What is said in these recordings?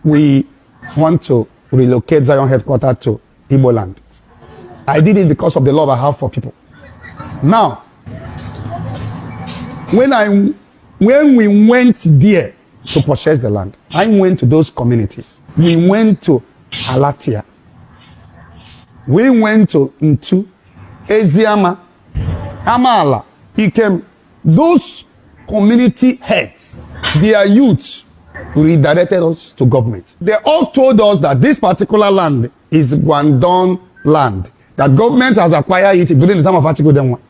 we want to relocate Zion headquarters to Igbo land. I did it because of the love I have for people. Now, when we went there to purchase the land, I went to those communities. We went to Alatia. We went to Ntu, Eziama, Amala, Ikem. Those community heads, their youth, redirected us to government. They all told us that this particular land is Guangdong land, that government has acquired it during the time of Article 1.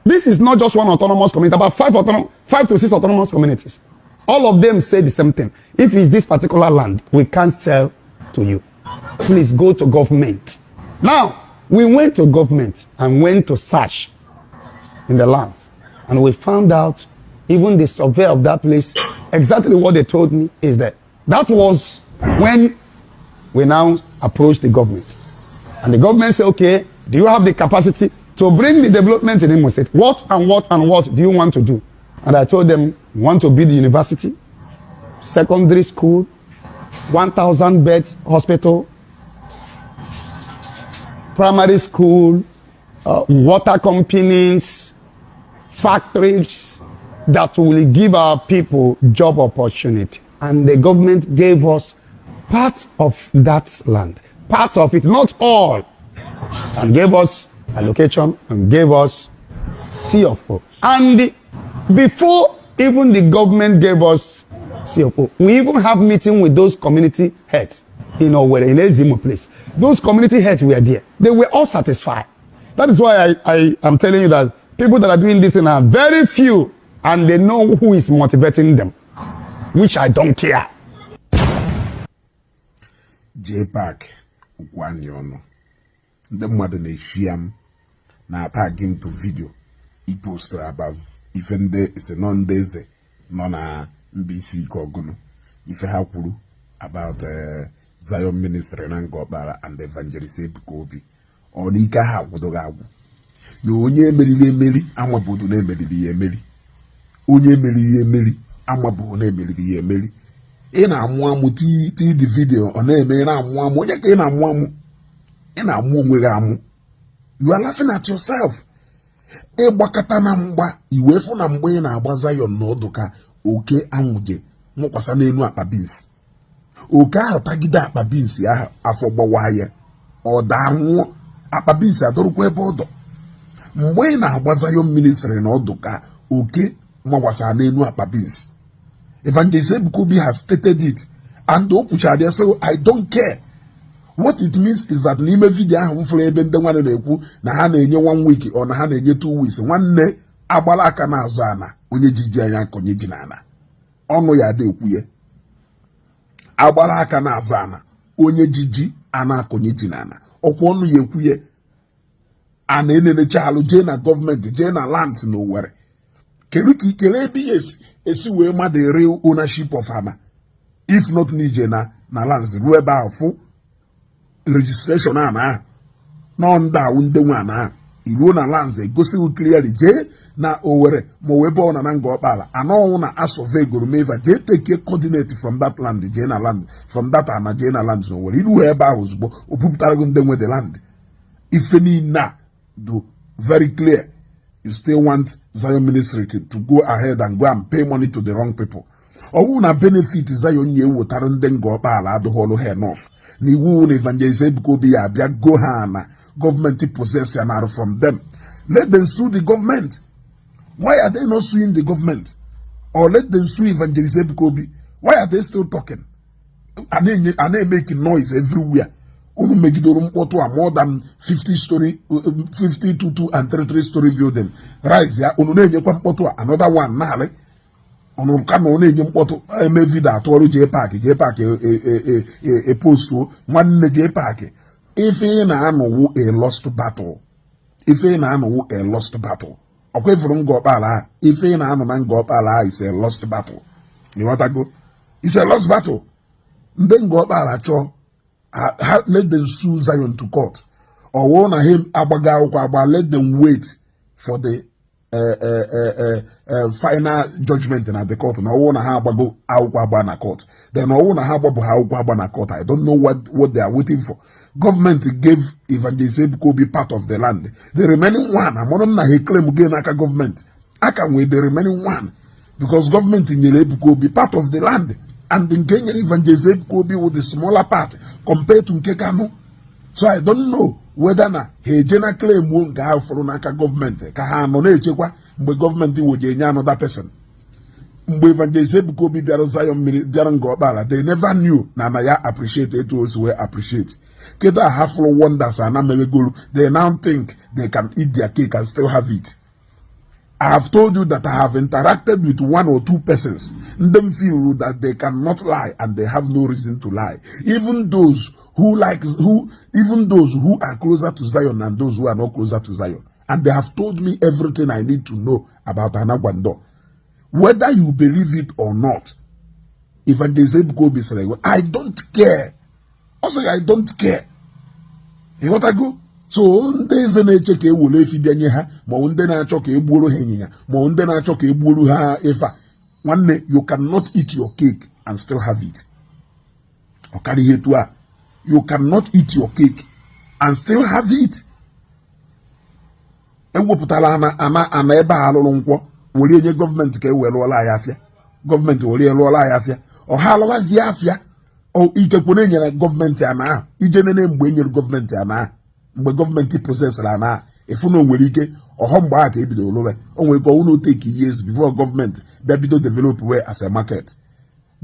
This is not just one autonomous community, about 5 to 6 autonomous communities. All of them say the same thing. If it's this particular land, we can't sell to you. Please go to government. Now, we went to government and went to search in the lands. And we found out, even the survey of that place, exactly what they told me is that that was when we now approached the government. And the government said, okay, do you have the capacity to bring the development in Imo State? What do you want to do? And I told them, we want to build the university, secondary school, 1,000 beds hospital, primary school, water companies, factories that will give our people job opportunity. And the government gave us part of that land, part of it, not all, and gave us allocation and gave us CFO. And before even the government gave us CFO, we even have meeting with those community heads in Owerri, in Ezimo place. Those community heads were there. They were all satisfied. That is why I am telling you that people that are doing this are very few, and they know who is motivating them, which I don't care. J-Pack, Ukwanyono. The mother Neshiam, na tagging to video. He posted about even there is a non-daisy, non BC Koguno. If I have about Zion Ministry and Gobara and Evangelist Ebuka Obi. Onika ha wudogawu. You onye emeri amabudu na emeri emeri. Onye emeri amabudu na emeri emeri. Ina amu ti the video on eme na amu onye ka ina amu. Ina amu onwe amu. You are laughing at yourself. Gbakata na mgba iwefu na mgbe na agba Zion n'ọdụ ka oke anwuje nkwasa n'elu akpa beans. Oke ahụ tagide akpa beans ya afọ gbawa ya. Ọ da anwụ akpa beans adorukwa ebe ọdọ. Mgbe na agba Zion ministry n'ọdụ ka oke nwawasa n'elu akpa beans. Evangelist Ebuka Obi has stated it, and the Opuchade say, I don't care. What it means is that n'ime video ahụ mfụrụ ebe ndị nwanne na-ekwu na ha na-enye 1 week or na ha na-enye 2 weeks. Nwanne agbala aka n'azụ ana onye jiji anya konye ji n'ana. Ọnụ ya ada ekwu ye. Agbala aka n'azụ ana onye jiji ana konye ji n'ana. Ọkwa ọnụ ya ekwu ye. Ana enenecha alụ jee na gọọmenti jee na lands na Owerri. Kedu ka ikele ebe esi wee ma the real ownership of ama. If not nije na lands ruo ebe ahụ fụ registration ana no nda wunde nwana iruo na lands egosi clearly je na Owerri mo webo na nga okpala ano na asove goromeva je take coordinate from that land je na land from that ana je na land Owerri iruo ebe ahụ ozugbo opuputara go ndenwe the land ife ni na do very clear. You still want Zion ministry to go ahead and go and pay money to the wrong people. Or na benefit Zion ye wotara ndengo okpala adoholo he enough. Ni wu na Evangelist Ebuka Obi abia go hana government possess and from them. Let them sue the government. Why are they not suing the government? Or let them sue Evangelist Ebuka Obi. Why are they still talking? And they making noise everywhere. Unu megidoro mkpọtụ more than 52 and 33-story building. Rise ya unu na-enyekwa mkpọtụ another one na unu ka no na-enye mkpọtụ eme video atọrụ J-Pack post nwanne J-Pack. Ife na anọwu a lost battle. Ife na anọwu a lost battle. Okwe furu ngo okpala ife na anọ na ngo okpala is a lost battle. You want to go? It's a lost battle. Ndị ngo okpala chọ let them sue Zion to court. Or one of him abaga let them wait for the final judgment in the court. Now, one ha court. Then one ha court. I don't know what they are waiting for. Government gave Evangelist Ebuka Obi part of the land. The remaining one, I'm not he claim again aka government. I can wait the remaining one because government in Ebuka Obi part of the land, and in Kenya Evangelist Ebuka Obi with the smaller part compared to Nkekano. So I don't know whether na he general claim won't go for naka government. Ka no na echekwa mgbe government wo je nya another person. Mgbe Evangelist Ebuka Obi biara Zion biara ngobala, they never knew na ya appreciate it also we appreciate. Keda half-full wonders and amewegolu. They now think they can eat their cake and still have it. I have told you that I have interacted with 1 or 2 persons. Them feel that they cannot lie and they have no reason to lie. Even those who are closer to Zion and those who are not closer to Zion. And they have told me everything I need to know about Anagwando. Whether you believe it or not, Evangelist Ebuka Obi said, I don't care. Also, I don't care. You want to go? So, there's an HK will if you didn't have, Mondena choke a buru hanging, Mondena choke a buru ha ever. One day you cannot eat your cake and still have it. You cannot eat your cake and still have it. And we put ana eba halonko, will your government ke well afia. Government will lie afia. Or halawas yafia. O ikekwenye na government ana ijenene mgbe enyere government ana mgbe government process ana efuno nwere ike ohomgba aka ebido olowe onwe go uno take years before government be bido develop we as a market.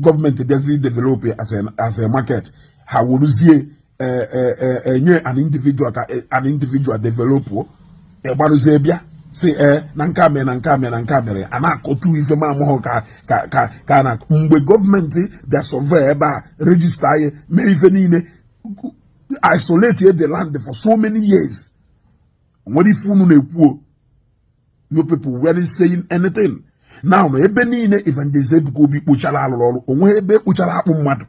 Government be develop as a market ha woruzie enye an individual develop e gbaruzie bia say na nka mere ana akotu ife ma mo ka na mgbe government bia survey eba register me ife niile isolate the land for so many years. What if unu na-ekwu no people weren't saying anything. Now ebe niile Evangelist Ebuka Obi kpochara alụrụ onwe ebe kpochara akpụ mmadụ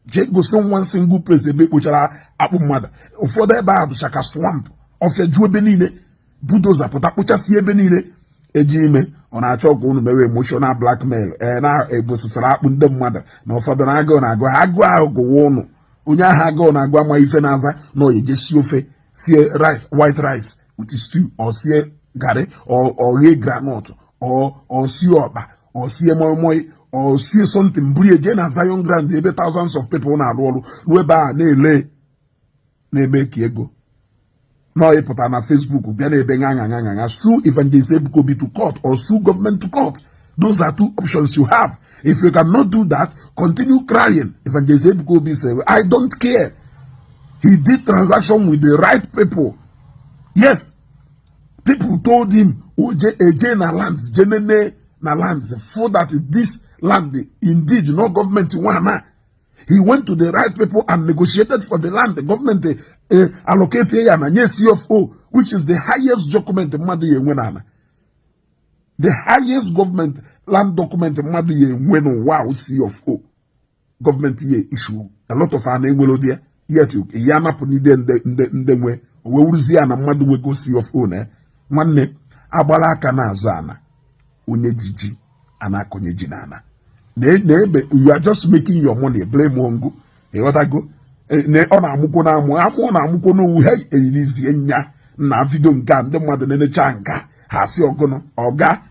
je go one single place ebe kpochara akpụ mmadụ ụfọdụ ebe ahụ shaka swamp ofia ju ebe niile bulldozer pụta kpochasị ebe niile eji ime ọ na-achọ ka unu mewe emotional blackmail na ebosisara akpụ ndị mmadụ na ụfọdụ na-agụ ahụ gụwa unu onye ahụ agụụ na-agụ ama ife na-aza na ejesi ofe sie rice white rice with stew or sie garri or ghee granite or sie ọkpa or sie moi or sie something buri eje na Zion Grand ebe thousands of people na-alụ ọrụ ruo ebe a na-eme ka ego no ịpụta na Facebook bịa na-ebe ṅaṅa sue Evangelist Ebuka Obi to court or sue government to court. Those are 2 options you have. If you cannot do that, continue crying. Evangelist Ebuka Obi said, I don't care. He did transaction with the right people. Yes. People told him, Eje na lands, Jenene na lands, for that this land, indeed, no government one. He went to the right people and negotiated for the land. The government allocated a CFO, which is the highest document in the highest government land document when wow CFO government issue a lot of our name will there yet you yana puni den we uruzi ana mmadu we go CFO na nwanne agbala aka na azụ ana onye jiji ana akonye jinana na ebe you are just making your money blame ongo e wata go ne ona amuko na amu na amuko no wu hey eyinizi enya na video nka ndị mmadụ na-enecha nka ha si ogono oga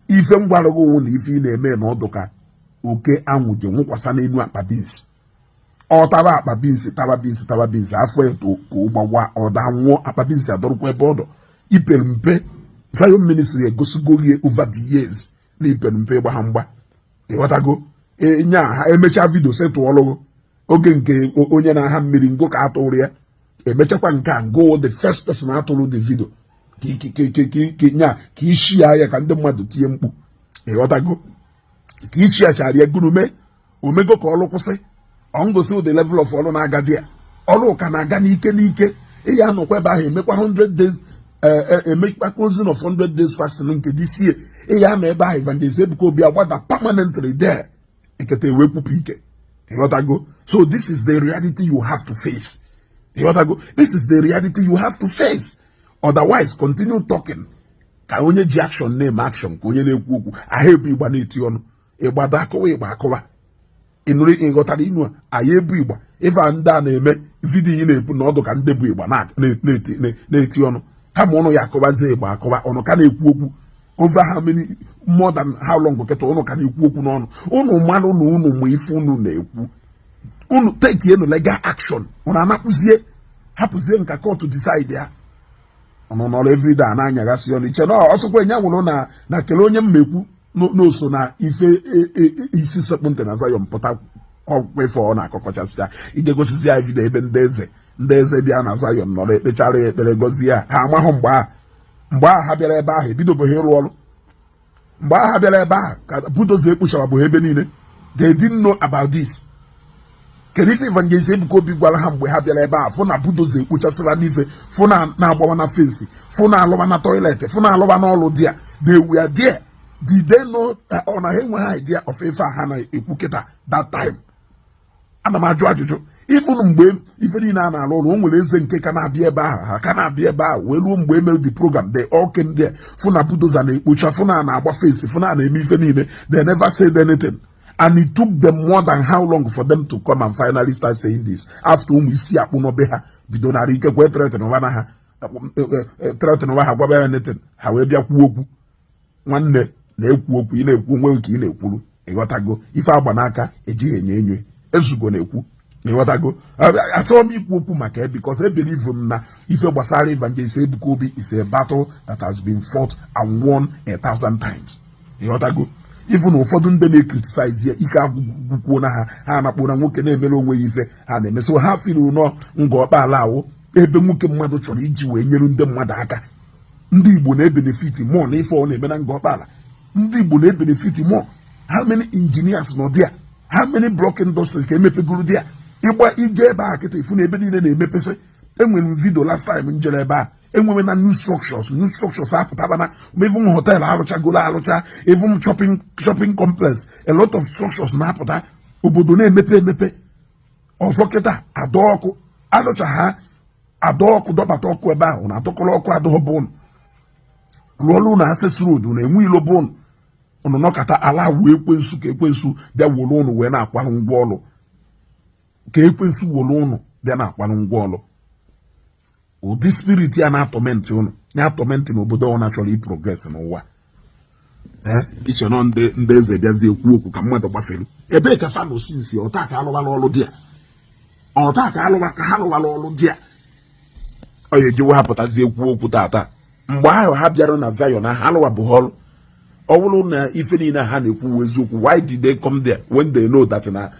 ife ngwalogo wo na ife na-eme na oduka oke anwuje nkwasa n'elu akpa beans o taba akpa beans afọ eto ko gbawa oda nwo akpa beans adorukwa ebe odo ipelmpe Zion ministry egosigorie over the years na ipelmpe gba ha mgba e watago nya ha emecha video setu ologo oge nke onye na ha mmiri ngo ka atụrụ ya emechakwa nke ngo the first person atụrụ the video nya ka ishi ya ka ndị mmadụ tie mkpu ịghọtago ka ishi achara ya gurume omego ka ọlụ kwụsị ongosi the level of ọlụ na-agadi ya ọlụ ka na-aga n'ike ya nọkwa ebe ahụ emekwa 100 days emekwa closing of 100 days fasting nke this year ya nọ ebe ahụ Evangelist Ebuka Obi agbada permanently there ekete wee kwupụ ike ịghọtago. So this is the reality you have to face. This is the reality you have to face. Otherwise, continue talking. ka onye ji action na-eme action ka onye na-ekwu okwu aha ebu igba na-eti ọnụ ịgbado akụwa ịgba akụwa ịnụrụ ịghọtara inu a anyị ebu igba ife ndị a na-eme vidiyo ị na-ekwu na ọdụ ka ndị bụ igba na-eti ọnụ kama ụnụ ya akụwazie ịgba akụwa ọnụ ka na-ekwu okwu over how many more than how long kịta ụnụ ka na-ekwu okwu n'ọnụ ụnụ mmanụ na ụnụ ma ife ụnụ na-ekwu ụnụ take enu legal action ụnụ anapụzie hapụzie nka court decide ya ọnụ nọrọ everyday a na-anyagasị ọnụ iche na ọsọkwa enye nwụrụ na kele onye mmekwu n'oso na ife isi sekpụ ntị na Zion pụta kwefe ọ na-akọkọchasịcha ije gosizi ya vidio ebe ndị eze bịa na Zion nọrọ ekpechara ya ekpere gozie ya ha amahụ mgbe ahụ ha bịara ebe ahụ ebidobeghị ịrụ ọrụ mgbe ahụ ha bịara ebe ahụ ka budoza ekpuchara bụ ebe niile they didn't know about this. Kedu ife Evangelist Ebuka Obi gwara ha mgbe ha bịara ebe ahụ fụ na budoza ekpuchasịra n'ife fụ na-agbawa na fensi fụ na-alụba na toilet fụ na-alụba n'ọlụ dị ya they were there. Did they know ọ na ha enweghị idea of ife a ha na-ekwu kịta that time? Ana m ajụ ajụjụ ifunu mgbe ife niile a na-alụ ụlọ o nwere eze nke ka na-abịa ebe ahụ ha ka na-abịa ebe ahụ wee ruo mgbe emere the program they all came there fụ na budoza na-ekpocha fụ na-agba fensi fụ na-eme ife niile they never said anything and it took them more than how long for them to come and finally start saying this after ụmụ isi akpụ n'obe ha bido nara ike kwee tretịnụwa ha gwaba ya anything ha wee bịa kwuo okwu nwanne na-ekwu okwu ị na-ekwu nwe ka ị na-ekwuru ịghọtago ife agba n'aka ejighị enyo ezugo na-ekwu ịghọtago achọrọ m ikwu okwu maka ya because I believe m na ife gbasara Evangelist Ebuka Obi is a battle that has been fought and won 1,000 times ịghọtago even ụfọdụ ndị na-ekritisize ya ike agwụkwuo na ha na-akpụ na nwoke na-emere onwe ya ife ha na-eme so ha firi nọ nga ọkpala awụ ebe nwoke mmadụ chọrọ iji wee nyere ndị mmadụ aka ndị Igbo na-ebenefit more na ife ọ na-eme na nga ọkpala ndị Igbo na-ebenefit more how many engineers nọ dia how many block industry ka emepegoro dia ịgba ije ebe a kịta ifu na ebe niile na-emepesị enwere m video last time njere ebe a enwere na new structures apụtaba na even hotel arụchagolo arụcha even shopping complex a lot of structures na-apụta obodo na-emepe ọzọ kịta adọọkụ arụcha ha adọọkụ dọbata ọkụ ebe ahụ na adọkọrọ ọkụ adọghọ bụnụ rụọlụ na access road na enwe ilo bụnụ ụnụ nọkata ala wee ekwensu ka ekwensu bịa wolu ụnụ wee na-akwanụ ngwa ọlụ ka ekwensu wolu ụnụ bịa na-akwanụ ngwa ọlụ ụdị spirit ya na-atọmentị ụnụ ya atọmentị n'obodo ọ na-achọrọ iprogres n'ụwa iche nọ ndị eze bịazi ekwu okwu ka mmadụ gbafere ebee ka fano sinsi ọta ka alụwala ọlụ dị ya ọta ka ha lụwala ọlụ dị ya ọ ya ejiwe hapụtazi ekwu okwu tata mgbe ahụ ha bịara na Zion ha alụwabụghị ọlụ ọ bụrụ na ife niile ha na-ekwu eziokwu why did they come there when they know that na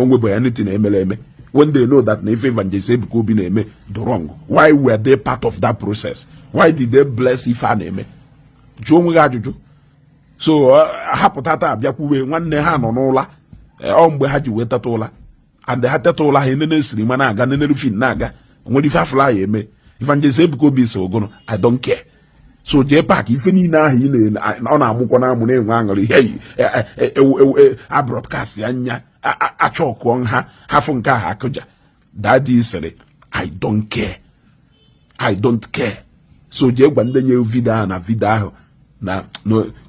onwebe ya anything emere eme when they know that na ife Evangelist Ebuka Obi na-eme the wrong why were they part of that process why did they bless ife a na-eme jụọ onwe gị ajụjụ so hapụta taa abịakwuwe nwanne ha nọ n'ụla ọ mgbe ha ji wee teta ụla and ha teta ụla ha enene siri ma na-aga nenere fin na-aga nwere ife afụla ya eme Evangelist Ebuka Obi so ogono I don't care so jee paaki ife niile ahụ ọ na-amụkwa na amụ na-enwe aṅụrị ihe abroadcast ya nya achọkụọ ha hafụ nke ahụ akụja dadi sịrị I don't care so jee gwa ndị nye vidio ahụ na vidio ahụ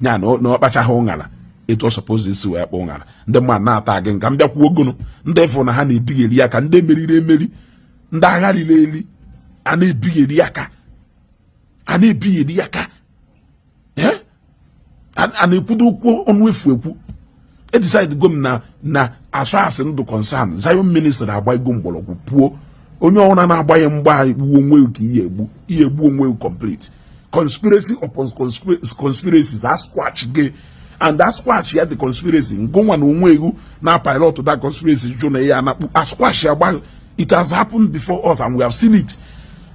na ọkpachaghị ụṅara etu ọ suppose isi wee kpọ ụṅara ndị mmadụ na-ata gị nka m bịakwuo ogonu ndị fụ na ha na-ebigheri aka ndị emeri ndị agha riri eri a na-ebigheri aka a na-ekwudo okwu ọnụ efu ekwu decide go m na asasị ndụ concern Zion ministry agba ego mgbọrọgwụ puo onye ọhụrụ na-agbaghị mgba igbu onwe ka ihe egbu onwe complete conspiracy upon conspiracies that squash gay and that squash ya the conspiracy ngụnwa na onwe egwu na pilot that conspiracy jụ na ya na-akpụ squash agba it has happened before us and we have seen it.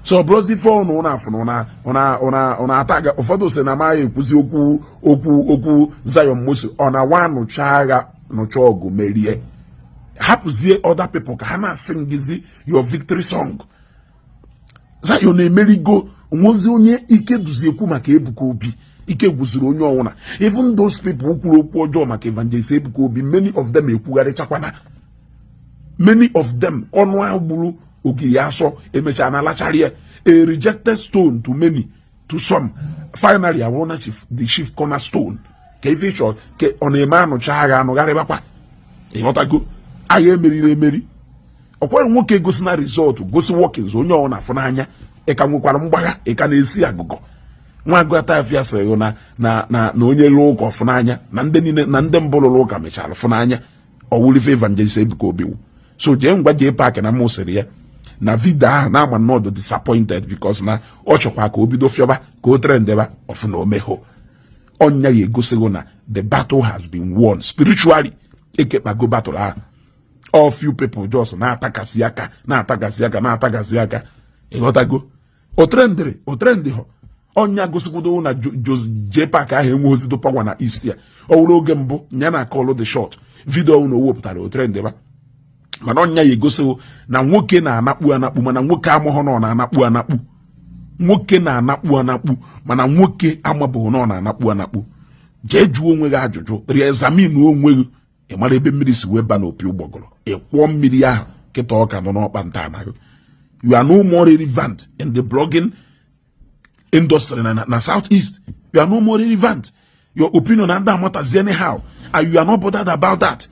So brozi phone ona ataga ụfọdụ sị na ma ekwuzi okwu Zion Mose ona wanu chaga no chogu merie hapụzie other people ka ha na-asịngizi your victory song Zion emerigo nwozi onye ike duzi ekwu maka Ebuka Obi ike gwuziri onye ọnwụna even those people kwuru okwu ọjọọ maka Evangelist Ebuka Obi many of them ekwugharịchakwana many of them ọnụ agburu ogiri asọ emecha na lachari a rejected stone to many to some. Finally, I want the chief cornerstone. If it's on a man or chaga no gareba. What I go, I am Mary. Okwa nwoke gosi na result gosi workings onye ọ na funanya e ka nwekwara mgbagha e ka na-esi agugo nwa agụta afia sị na onye lụ ụka funanya na ndị niile na ndị mbụ lụrụ ụka mechara funanya ọwụlife Evangelist Ebuka Obi. So je ngwa je park na mosiri ya na video ahụ na ama nọdụ disappointed because na ọ chọkwa ka obido fiọba ka o trendeba ọfụna omeho onya ya egosigo na the battle has been won spiritually. Ekekpago battle ahụ. All few people just na-atakasị aka. Ịghọtago o trendi ho onya gosikwudo na JPAC ahụ enwe ozido pagwa na East ya ọ wụrụ oge mbụ nya na call the shot video unu wepụtara o trendi ba mana onya ya egosiwo na nwoke na-anakpu mana nwoke amụghọ nọ na-anakpu nwoke na-anakpu mana nwoke amabụghị nọ na-anakpu jee jụọ onwe gị ajụjụ re-examine onwe gị ịmara ebe mmiri si wee ba n'opi ụgbọgọrọ ịkwọ mmiri ahụ kịta ọka nọ n'ọkpa nta anaghị. You are no more relevant in the blogging industry na Southeast. You are no more relevant. Your opinion matters anyhow, and you are not bothered about that.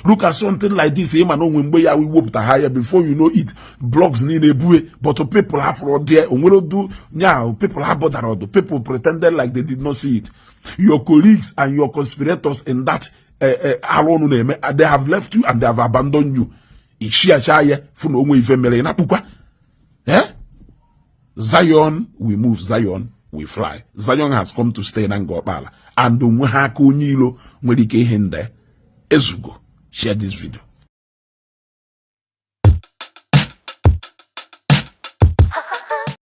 Look at something like this. We whoop the higher before you know it. Blogs need a buoy, but people have fraud there. People have bothered. People pretended like they did not see it. Your colleagues and your conspirators in that they have left you and they have abandoned you. Zion, we move. Zion, we fly. Zion has come to stay in Angopala. And share this video.